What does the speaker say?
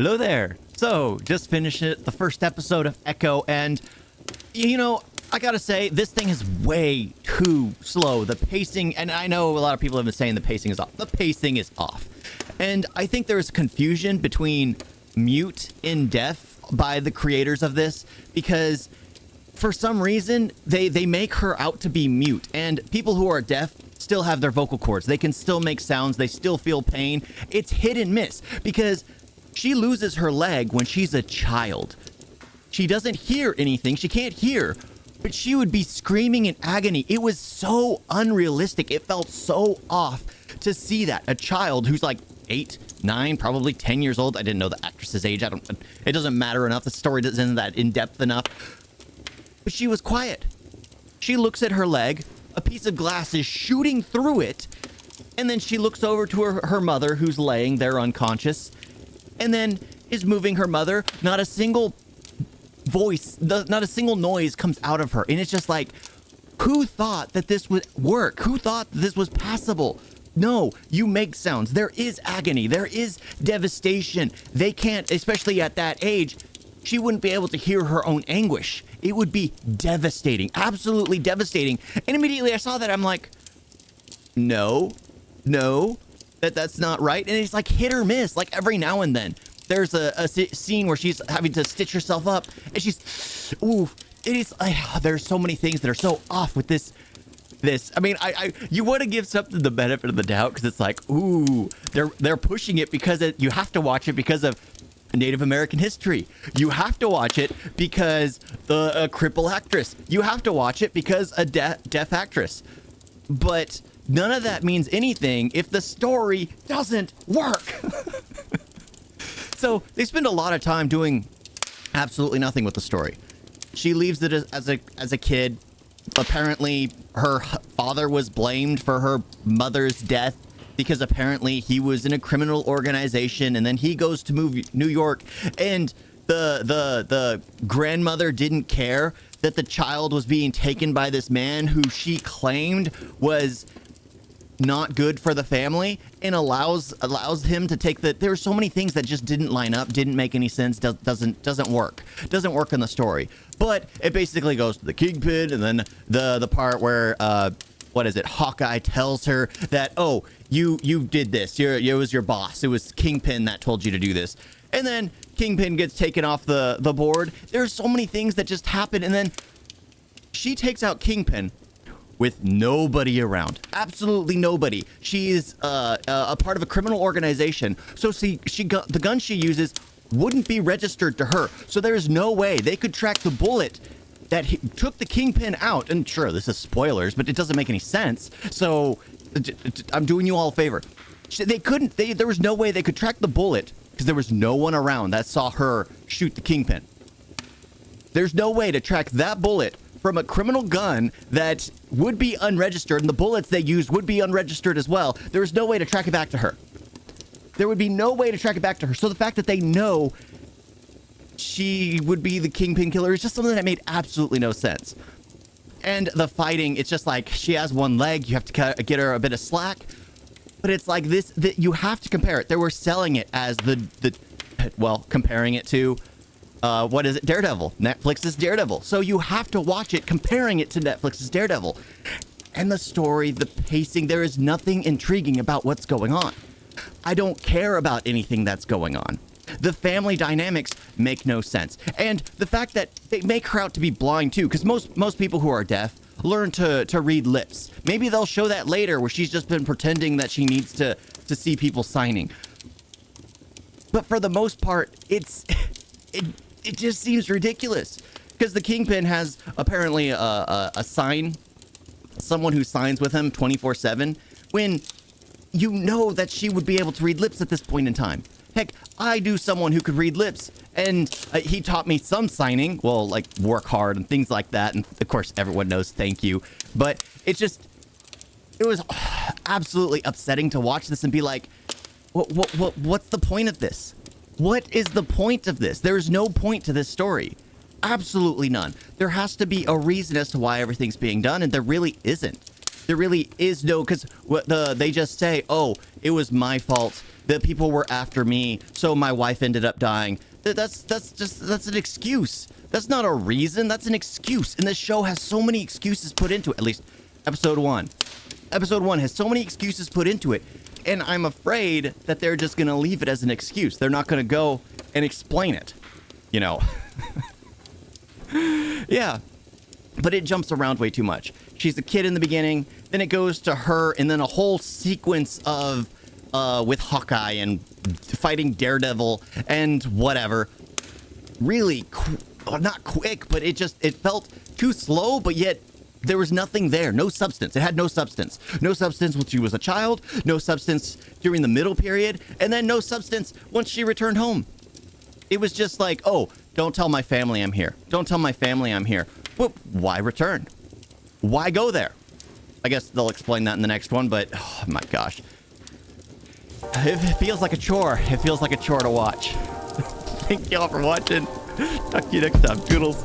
Hello there. So, just finished it, the first episode of Echo, and, I gotta say, this thing is way too slow. The pacing, and I know a lot of people have been saying the pacing is off. The pacing is off. And I think there is confusion between mute and deaf by the creators of this, because for some reason, they make her out to be mute, and people who are deaf still have their vocal cords. They can still make sounds. They still feel pain. It's hit and miss, because she loses her leg when she's a child. She doesn't hear anything. She can't hear, but she would be screaming in agony. It was so unrealistic. It felt so off to see that. A child who's like 8, 9, probably 10 years old. I didn't know the actress's age. It doesn't matter enough. The story isn't that in-depth enough. But she was quiet. She looks at her leg. A piece of glass is shooting through it. And then she looks over to her mother, who's laying there unconscious, and then is moving her mother. Not a single voice, not a single noise comes out of her. And it's just like, who thought that this would work? Who thought this was passable? No, you make sounds. There is agony. There is devastation. They can't, especially at that age, she wouldn't be able to hear her own anguish. It would be devastating, absolutely devastating. And immediately I saw that, I'm like, no, that's not right. And it's like hit or miss, like every now and then. There's a scene where she's having to stitch herself up, and she's, it is, there's so many things that are so off with this. I mean, you want to give something the benefit of the doubt, because it's like, they're pushing it because you have to watch it because of Native American history. You have to watch it because a cripple actress. You have to watch it because a deaf actress. But none of that means anything if the story doesn't work. So they spend a lot of time doing absolutely nothing with the story. She leaves it as a kid. Apparently, her father was blamed for her mother's death because apparently he was in a criminal organization, and then he goes to New York, and the grandmother didn't care that the child was being taken by this man who she claimed was not good for the family, and allows him to take the. There were so many things that just didn't line up, didn't make any sense, doesn't work in the story. But it basically goes to the Kingpin, and then the part where what is it? Hawkeye tells her that, oh, you did this. It was your boss. It was Kingpin that told you to do this. And then Kingpin gets taken off the board. There's so many things that just happen, and then she takes out Kingpin with nobody around. Absolutely nobody. She is a part of a criminal organization. So the gun she uses wouldn't be registered to her. So there is no way they could track the bullet that took the Kingpin out. And sure, this is spoilers, but it doesn't make any sense. So I'm doing you all a favor. There was no way they could track the bullet because there was no one around that saw her shoot the Kingpin. There's no way to track that bullet from a criminal gun that would be unregistered, and the bullets they used would be unregistered as well. There is no way to track it back to her. There would be no way to track it back to her. So the fact that they know she would be the Kingpin killer is just something that made absolutely no sense. And the fighting, it's just like, she has one leg, you have to get her a bit of slack. But it's like this, you have to compare it. They were selling it as comparing it to what is it? Daredevil. Netflix's Daredevil. So you have to watch it comparing it to Netflix's Daredevil. And the story, the pacing, there is nothing intriguing about what's going on. I don't care about anything that's going on. The family dynamics make no sense. And the fact that they make her out to be blind too, because most people who are deaf learn to read lips. Maybe they'll show that later where she's just been pretending that she needs to see people signing. But for the most part, it just seems ridiculous, because the Kingpin has apparently a sign, someone who signs with him 24/7, when you know that she would be able to read lips at this point in time. Heck, I knew someone who could read lips, and he taught me some signing, well, like work hard and things like that, and of course everyone knows thank you, but it was absolutely upsetting to watch this and be like, what's the point of this? What is the point of this? There is no point to this story. Absolutely none. There has to be a reason as to why everything's being done, and there really isn't. There really is no, because they just say, oh, it was my fault. The people were after me, so my wife ended up dying. That's an excuse. That's not a reason. That's an excuse. And this show has so many excuses put into it. At least episode 1. Episode 1 has so many excuses put into it. And I'm afraid that they're just going to leave it as an excuse. They're not going to go and explain it. You know. Yeah. But it jumps around way too much. She's a kid in the beginning. Then it goes to her. And then a whole sequence of with Hawkeye and fighting Daredevil and whatever. Really, not quick, but it felt too slow, but yet there was nothing there. No substance. It had no substance. No substance when she was a child. No substance during the middle period. And then no substance once she returned home. It was just like, oh, don't tell my family I'm here. Don't tell my family I'm here. Well, why return? Why go there? I guess they'll explain that in the next one, but oh my gosh. It feels like a chore. It feels like a chore to watch. Thank y'all for watching. Talk to you next time. Toodles.